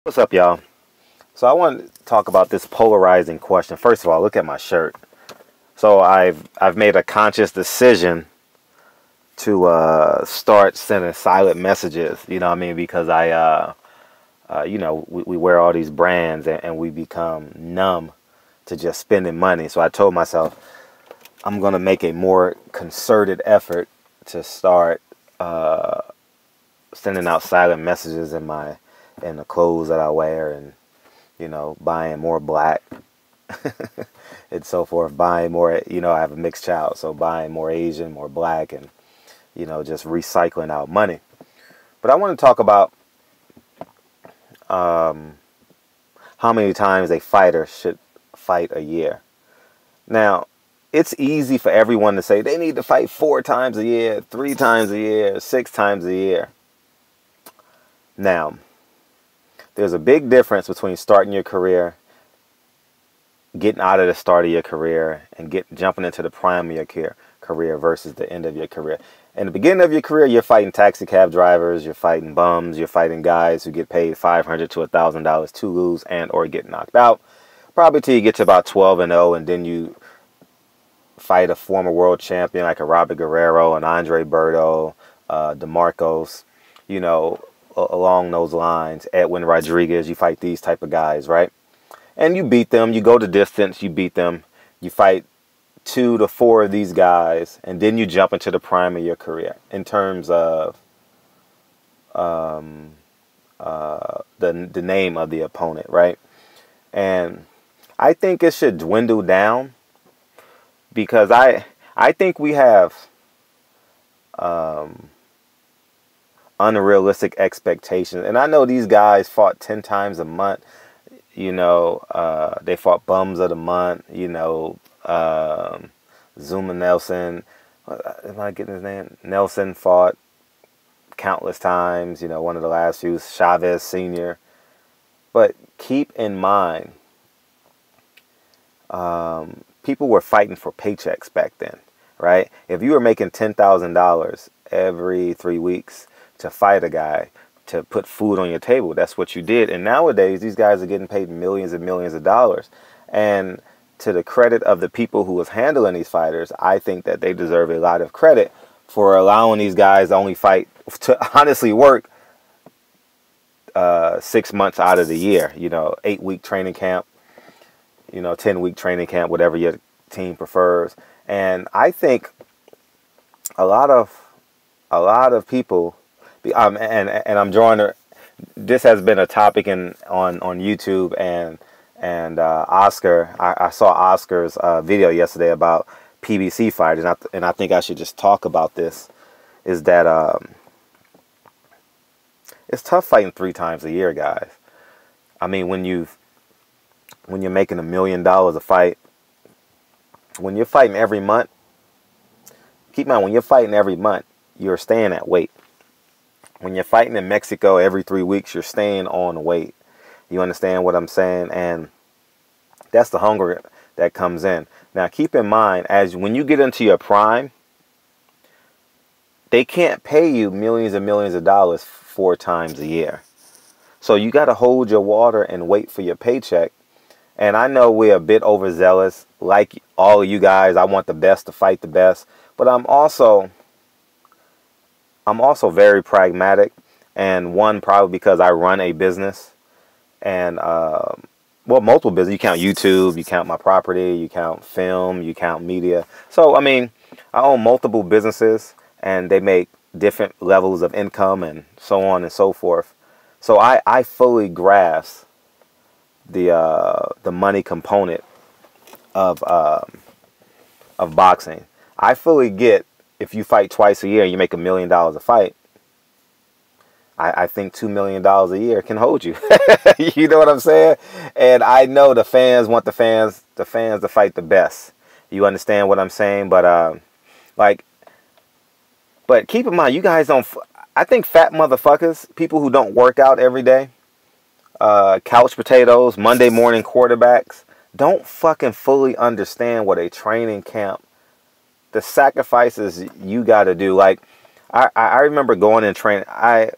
What's up, y'all? So I want to talk about this polarizing question. First of all, look at my shirt. So I've made a conscious decision to start sending silent messages. You know what I mean? Because we wear all these brands and we become numb to just spending money. So I told myself I'm gonna make a more concerted effort to start sending out silent messages in the clothes that I wear, and buying more black and so forth, buying more, I have a mixed child, so buying more Asian, more black, and just recycling out money. But I want to talk about how many times a fighter should fight a year. Now, it's easy for everyone to say they need to fight 4 times a year, 3 times a year, 6 times a year. Now, there's a big difference between starting your career, getting out of the start of your career, and jumping into the prime of your career versus the end of your career. In the beginning of your career, you're fighting taxi cab drivers, you're fighting bums, you're fighting guys who get paid $500 to $1,000 to lose and or get knocked out. Probably till you get to about 12-0, and then you fight a former world champion like a Robert Guerrero, an Andre Berto, DeMarcos, along those lines, Edwin Rodriguez. You fight these type of guys, right? And you beat them. You go the distance. You beat them. You fight 2 to 4 of these guys, and then you jump into the prime of your career in terms of the name of the opponent, right? And I think it should dwindle down, because I think we have unrealistic expectations. And I know these guys fought 10 times a month. They fought bums of the month. Zuma Nelson, am I getting his name? Nelson fought countless times. One of the last few, Chavez Sr. But keep in mind, people were fighting for paychecks back then, right? If you were making $10,000 every 3 weeks to fight a guy, to put food on your table, that's what you did. And nowadays, these guys are getting paid millions and millions of dollars. And to the credit of the people who was handling these fighters, I think that they deserve a lot of credit for allowing these guys to only fight, to honestly work 6 months out of the year. 8-week training camp, 10-week training camp, whatever your team prefers. And I think a lot of people, and I'm drawing. This has been a topic on YouTube, and Oscar. I saw Oscar's video yesterday about PBC fighters, and I think I should just talk about this. Is that it's tough fighting 3 times a year, guys. I mean, when you're making $1 million a fight, when you're fighting every month, keep in mind, when you're fighting every month, you're staying at weight. When you're fighting in Mexico every 3 weeks, you're staying on weight. You understand what I'm saying? And that's the hunger that comes in. Now, keep in mind, when you get into your prime, they can't pay you millions and millions of dollars 4 times a year. So you got to hold your water and wait for your paycheck. And I know we're a bit overzealous. Like all of you guys, I want the best to fight the best. But I'm also very pragmatic, and one, probably because I run a business, and multiple business. You count YouTube, you count my property, you count film, you count media. So I mean, I own multiple businesses, and they make different levels of income and so on and so forth. So I fully grasp the money component of boxing. I fully get, if you fight twice a year and you make $1 million a fight, I think $2 million a year can hold you. You know what I'm saying? And I know the fans want the fans to fight the best. You understand what I'm saying? But but keep in mind, you guys don't. I think fat motherfuckers, people who don't work out every day, couch potatoes, Monday morning quarterbacks, don't fucking fully understand what a training camp, the sacrifices you got to do. Like, I remember going and training. I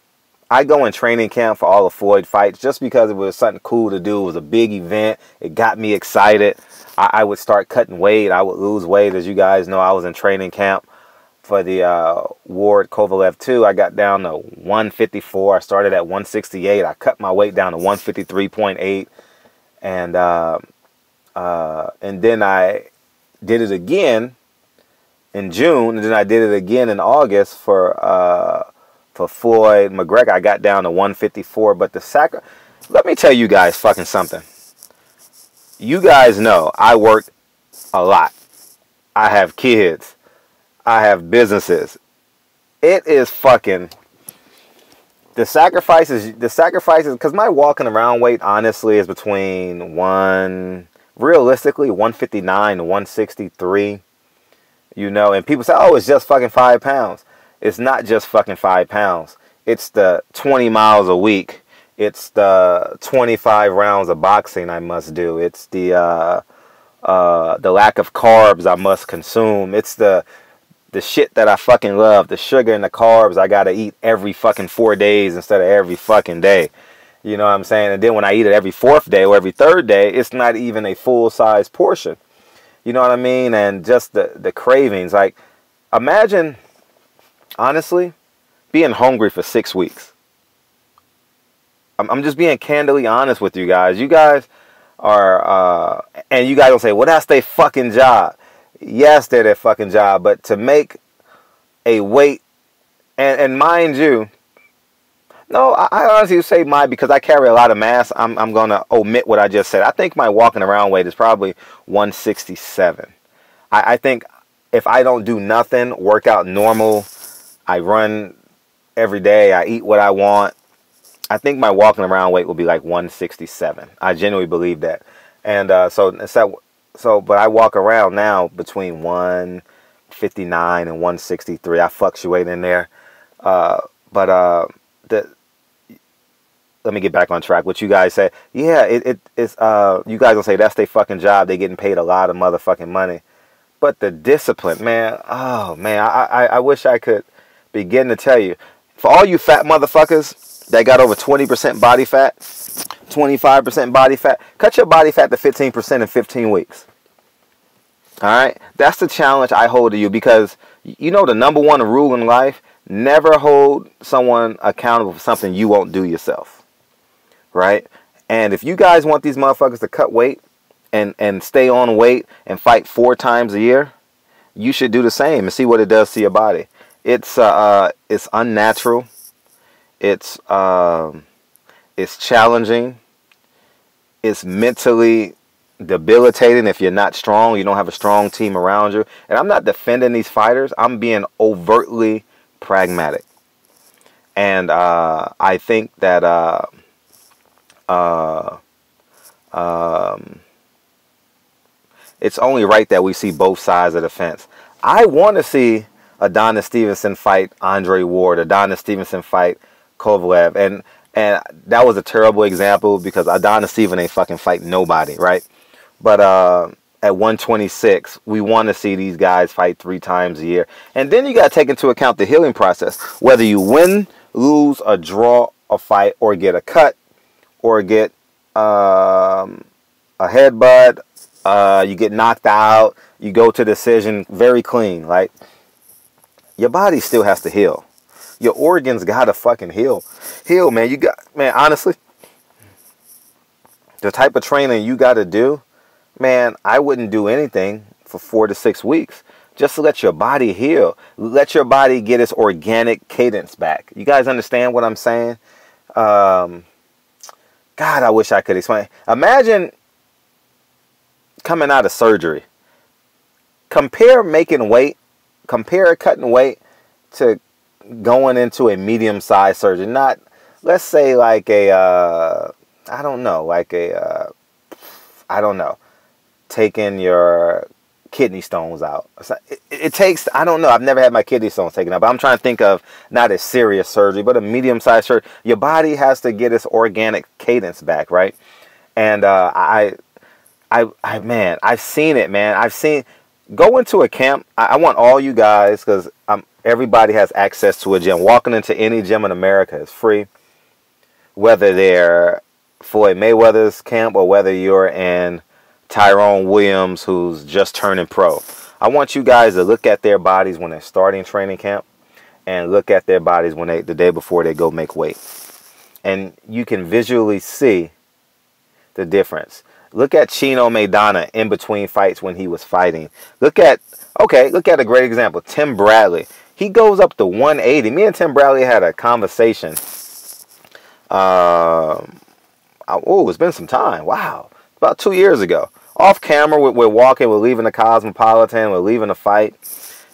I go in training camp for all the Floyd fights just because it was something cool to do. It was a big event. It got me excited. I would start cutting weight. I would lose weight. As you guys know, I was in training camp for the Ward Kovalev 2. I got down to 154. I started at 168. I cut my weight down to 153.8. And then I did it again in June. And then I did it again in August for Floyd McGregor. I got down to 154. But let me tell you guys fucking something. You guys know I worked a lot. I have kids. I have businesses. It is fucking the sacrifices, because my walking around weight honestly is between realistically 159 to 163. You know, and people say, oh, it's just fucking 5 pounds. It's not just fucking 5 pounds. It's the 20 miles a week. It's the 25 rounds of boxing I must do. It's the lack of carbs I must consume. It's the shit that I fucking love. The sugar and the carbs I gotta eat every fucking 4 days instead of every fucking day. You know what I'm saying? And then when I eat it every 4th day or every 3rd day, it's not even a full-size portion. You know what I mean? And just the cravings. Like, imagine, honestly, being hungry for 6 weeks. I'm just being candidly honest with you guys. You guys are, and you guys will say, well, that's their fucking job. Yes, they're their fucking job. But to make a weight, and mind you, no, I honestly say because I carry a lot of mass, I'm going to omit what I just said. I think my walking around weight is probably 167. I think if I don't do nothing, work out normal, I run every day, I eat what I want, I think my walking around weight will be like 167. I genuinely believe that. And but I walk around now between 159 and 163. I fluctuate in there. Let me get back on track. What you guys say, yeah, it's you guys will say that's their fucking job. They getting paid a lot of motherfucking money. But the discipline, man, oh man, I wish I could begin to tell you. For all you fat motherfuckers that got over 20% body fat, 25% body fat, cut your body fat to 15% in 15 weeks. All right? That's the challenge I hold to you, because you know the #1 rule in life, never hold someone accountable for something you won't do yourself. Right? And if you guys want these motherfuckers to cut weight and stay on weight and fight 4 times a year, you should do the same and see what it does to your body. It's unnatural. It's challenging. It's mentally debilitating if you're not strong. You don't have a strong team around you. And I'm not defending these fighters. I'm being overtly pragmatic. And I think that it's only right that we see both sides of the fence. I want to see Adonis Stevenson fight Andre Ward, Adonis Stevenson fight Kovalev, and that was a terrible example because Adonis Stevenson ain't fucking fight nobody, right? But at 126, we want to see these guys fight 3 times a year. And then you got to take into account the healing process. Whether you win, lose, or draw a fight, or get a cut, or get a headbutt, you get knocked out, you go to decision very clean. Like, your body still has to heal. Your organs gotta fucking heal. Heal, man. Man, honestly, the type of training you gotta do, man, I wouldn't do anything for 4 to 6 weeks. Just to let your body heal. Let your body get its organic cadence back. You guys understand what I'm saying? God, I wish I could explain. Imagine coming out of surgery. Compare making weight. Compare cutting weight to going into a medium-sized surgery. Not, let's say, like a, I don't know, taking your kidney stones out. It takes, I don't know, I've never had my kidney stones taken out, but I'm trying to think of not a serious surgery, but a medium-sized surgery. Your body has to get its organic cadence back, right? And man, I've seen it, man. Go into a camp. I want all you guys, because everybody has access to a gym. Walking into any gym in America is free. whether they're Floyd Mayweather's camp or whether you're in Tyrone Williams, who's just turning pro. I want you guys to look at their bodies when they're starting training camp and look at their bodies when the day before they go make weight. And you can visually see the difference. Look at Chino Maidana in between fights when he was fighting. Look at a great example. Tim Bradley. He goes up to 180. Me and Tim Bradley had a conversation. It's been some time. Wow. About 2 years ago. Off camera, we're walking, we're leaving the Cosmopolitan, we're leaving the fight.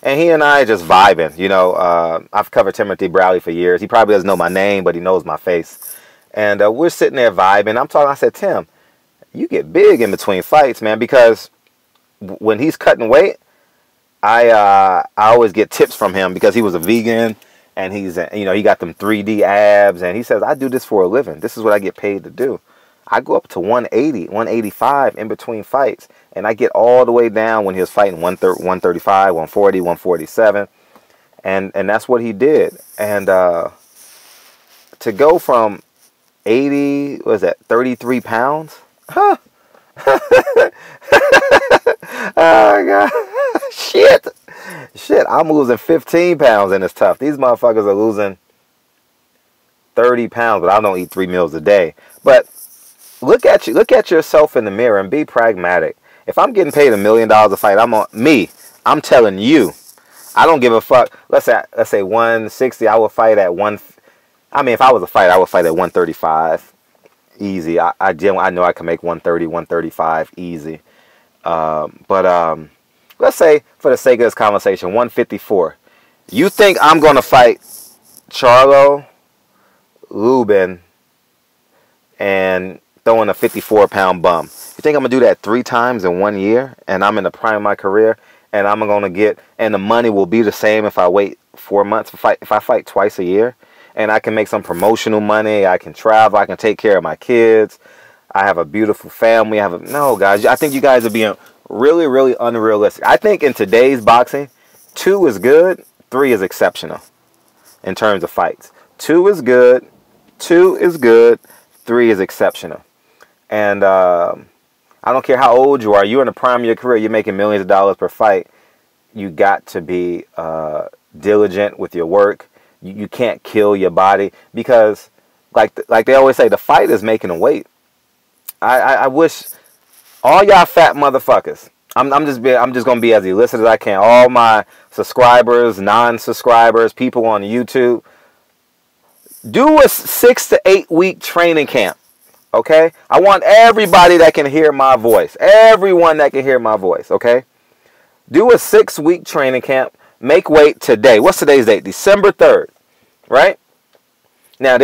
And he and I just vibing. You know, I've covered Timothy Bradley for years. He probably doesn't know my name, but he knows my face. And we're sitting there vibing. I'm talking, I said, Tim, you get big in between fights, man, because when he's cutting weight, I always get tips from him because he was a vegan and he's, he got them 3D abs, and he says, I do this for a living. This is what I get paid to do. I go up to 180, 185 in between fights, and I get all the way down when he was fighting 135, 140, 147, and that's what he did. And to go from 80, what was that, 33 pounds? Huh? Oh, God. Shit, I'm losing 15 pounds and it's tough. These motherfuckers are losing 30 pounds, but I don't eat 3 meals a day. But look at yourself in the mirror and be pragmatic. If I'm getting paid $1 million a fight, I'm telling you, I don't give a fuck. Let's say 160, I would fight at if I was a fighter, I would fight at 135. Easy. I know I can make 130, 135 easy. But let's say, for the sake of this conversation, 154. You think I'm going to fight Charlo, Lubin, and throw in a 54-pound bum? You think I'm going to do that 3 times in 1 year, and I'm in the prime of my career, and I'm going to get, and the money will be the same if I wait 4 months, if I fight twice a year, and I can make some promotional money, I can travel, I can take care of my kids, I have a beautiful family, no, guys, I think you guys are being really, really unrealistic. I think in today's boxing, 2 is good, 3 is exceptional in terms of fights. 2 is good, 3 is exceptional. And I don't care how old you are, you're in the prime of your career, you're making millions of dollars per fight. You got to be diligent with your work. You can't kill your body because, like they always say, the fight is making a weight. I wish all y'all fat motherfuckers. I'm just gonna be as illicit as I can. All my subscribers, non-subscribers, people on YouTube, do a 6 to 8 week training camp. Okay, I want everybody that can hear my voice. Everyone that can hear my voice. Okay, do a 6-week training camp. Make weight today. What's today's date? December 3rd. Right now,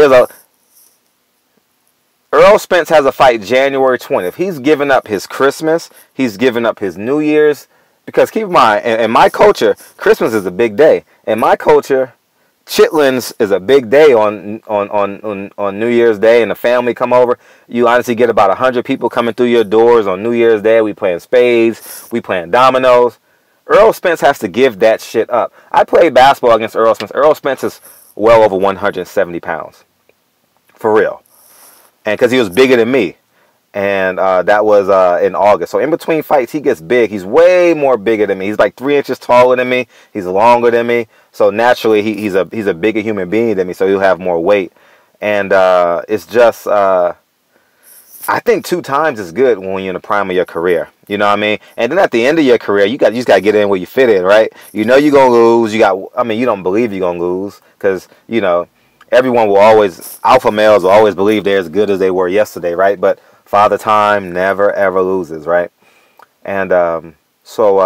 Earl Spence has a fight January 20th. He's given up his Christmas. He's given up his New Year's. Because keep in mind, in my culture, Christmas is a big day. In my culture, chitlins is a big day on New Year's Day, and the family come over. You honestly get about 100 people coming through your doors on New Year's Day. We playing spades. We playing dominoes. Earl Spence has to give that shit up. I played basketball against Earl Spence. Earl Spence is well over 170 pounds. For real. And because he was bigger than me. And that was in August. So in between fights, he gets big. He's way more bigger than me. He's like 3 inches taller than me. He's longer than me. So naturally, he's a bigger human being than me. So he'll have more weight. And it's just, I think 2 times is good when you're in the prime of your career. You know what I mean? And then at the end of your career, you just got to get in where you fit in, right? You know you're going to lose. You don't believe you're going to lose. Because, everyone will always, alpha males will always believe they're as good as they were yesterday, right? But Father Time never, ever loses, right? And so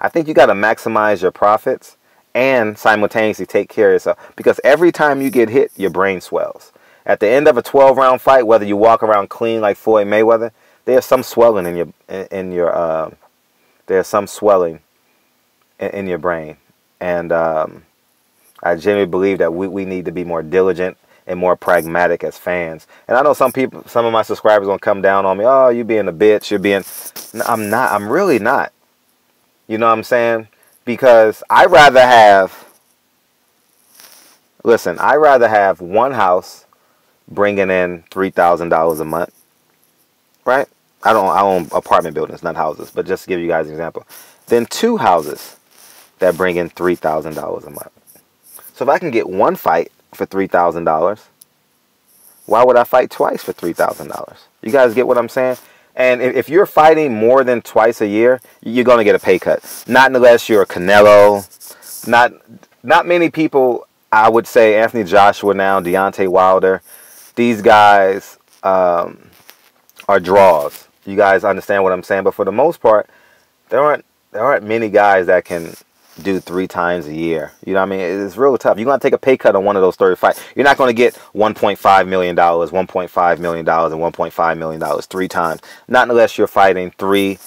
I think you got to maximize your profits and simultaneously take care of yourself. Because every time you get hit, your brain swells. At the end of a 12-round fight, whether you walk around clean like Floyd Mayweather, there's some swelling in your brain. And I genuinely believe that we need to be more diligent and more pragmatic as fans. And I know some of my subscribers gonna come down on me. Oh, you being a bitch. I'm not. I'm really not. You know what I'm saying? Because I'd rather have one house, bringing in $3,000 a month, right? I own apartment buildings, not houses, but just to give you guys an example. Then 2 houses that bring in $3,000 a month. So if I can get 1 fight for $3,000, why would I fight twice for $3,000? You guys get what I'm saying? And if you're fighting more than twice a year, you're going to get a pay cut. Not unless you're a Canelo. Not many people, I would say, Anthony Joshua now, Deontay Wilder. These guys are draws. You guys understand what I'm saying? But for the most part, there aren't many guys that can do 3 times a year. You know what I mean? It's real tough. You're going to take a pay cut on one of those 30 fights. You're not going to get $1.5 million, $1.5 million, and $1.5 million 3 times. Not unless you're fighting 3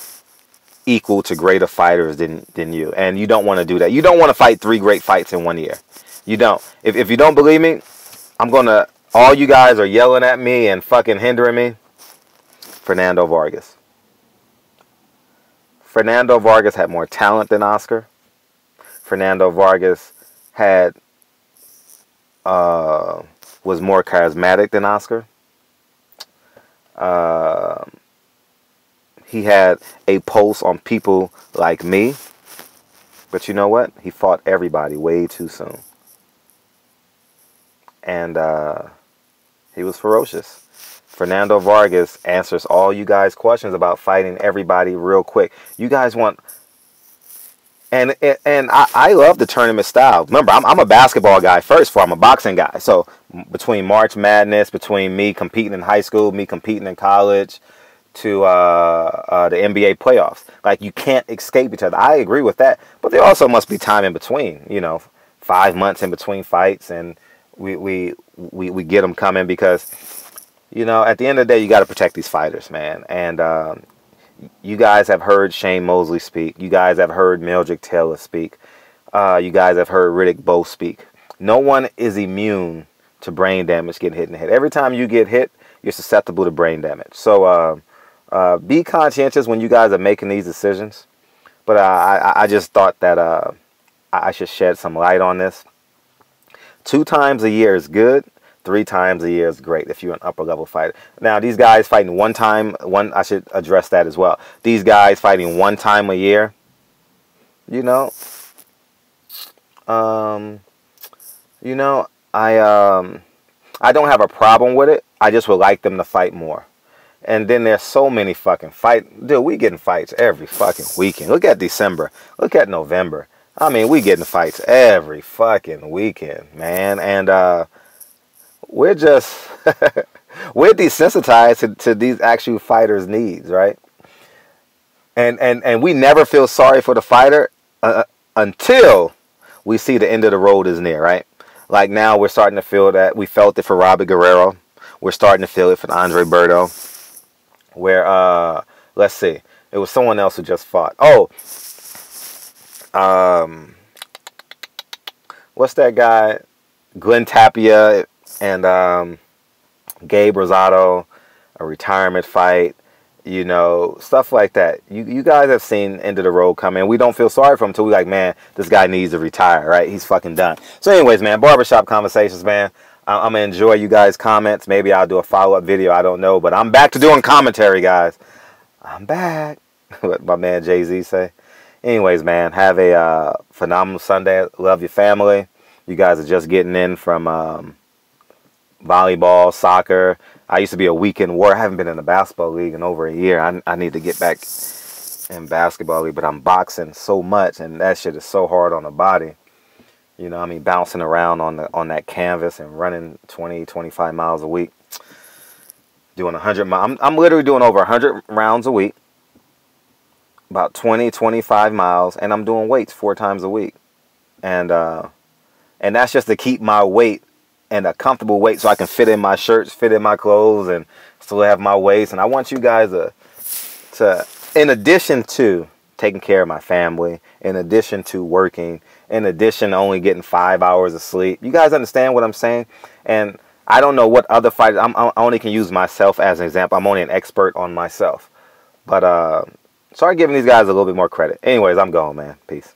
equal to greater fighters than you. And you don't want to do that. You don't want to fight 3 great fights in 1 year. You don't. If you don't believe me, I'm going to... All you guys are yelling at me and fucking hindering me. Fernando Vargas. Fernando Vargas had more talent than Oscar. Fernando Vargas was more charismatic than Oscar. He had a pulse on people like me. But you know what? He fought everybody way too soon. And he was ferocious. Fernando Vargas answers all you guys' questions about fighting everybody real quick. You guys want... And I love the tournament style. Remember, I'm a basketball guy first before I'm a boxing guy. So between March Madness, between me competing in high school, me competing in college, to the NBA playoffs, like, you can't escape each other. I agree with that. But there also must be time in between. You know, 5 months in between fights, and we get them coming because, you know, at the end of the day, you got to protect these fighters, man. And you guys have heard Shane Mosley speak. You guys have heard Mildred Taylor speak. You guys have heard Riddick Bowe speak. No one is immune to brain damage getting hit in the head. Every time you get hit, you're susceptible to brain damage. So be conscientious when you guys are making these decisions. But I just thought that I should shed some light on this. 2 times a year is good. 3 times a year is great if you're an upper level fighter. Now, these guys fighting I should address that as well. These guys fighting 1 time a year, you know, I don't have a problem with it. I just would like them to fight more. And then there's so many fucking fights. Dude, we getting fights every fucking weekend. Look at December. Look at November. I mean, we getting fights every fucking weekend, man. And we're just we're desensitized to these actual fighters' needs, right? And we never feel sorry for the fighter until we see the end of the road is near, right? Like now we're starting to feel that. We felt it for Robbie Guerrero. We're starting to feel it for Andre Berto. Where let's see, it was someone else who just fought. Oh, what's that guy? Glenn Tapia and Gabe Rosado, a retirement fight, you know, stuff like that. You guys have seen end of the road coming. We don't feel sorry for him until we like, man, this guy needs to retire, right? He's fucking done. So anyways, man, barbershop conversations, man. I'm going to enjoy you guys' comments. Maybe I'll do a follow-up video. I don't know. But I'm back to doing commentary, guys. I'm back. What my man Jay-Z say. Anyways, man, have a phenomenal Sunday. Love your family. You guys are just getting in from volleyball, soccer. I used to be a weekend warrior. I haven't been in a basketball league in over a year. I need to get back in basketball league. But I'm boxing so much, and that shit is so hard on the body. You know, I mean, bouncing around on that canvas and running 20, 25 miles a week. Doing 100 miles. I'm literally doing over 100 rounds a week. About 20, 25 miles. And I'm doing weights 4 times a week. And that's just to keep my weight and a comfortable weight so I can fit in my shirts, fit in my clothes, and still have my waist. And I want you guys to in addition to taking care of my family, in addition to working, in addition to only getting 5 hours of sleep. You guys understand what I'm saying? And I don't know what other fighters, I only can use myself as an example. I'm only an expert on myself. But start giving these guys a little bit more credit. Anyways, I'm going, man. Peace.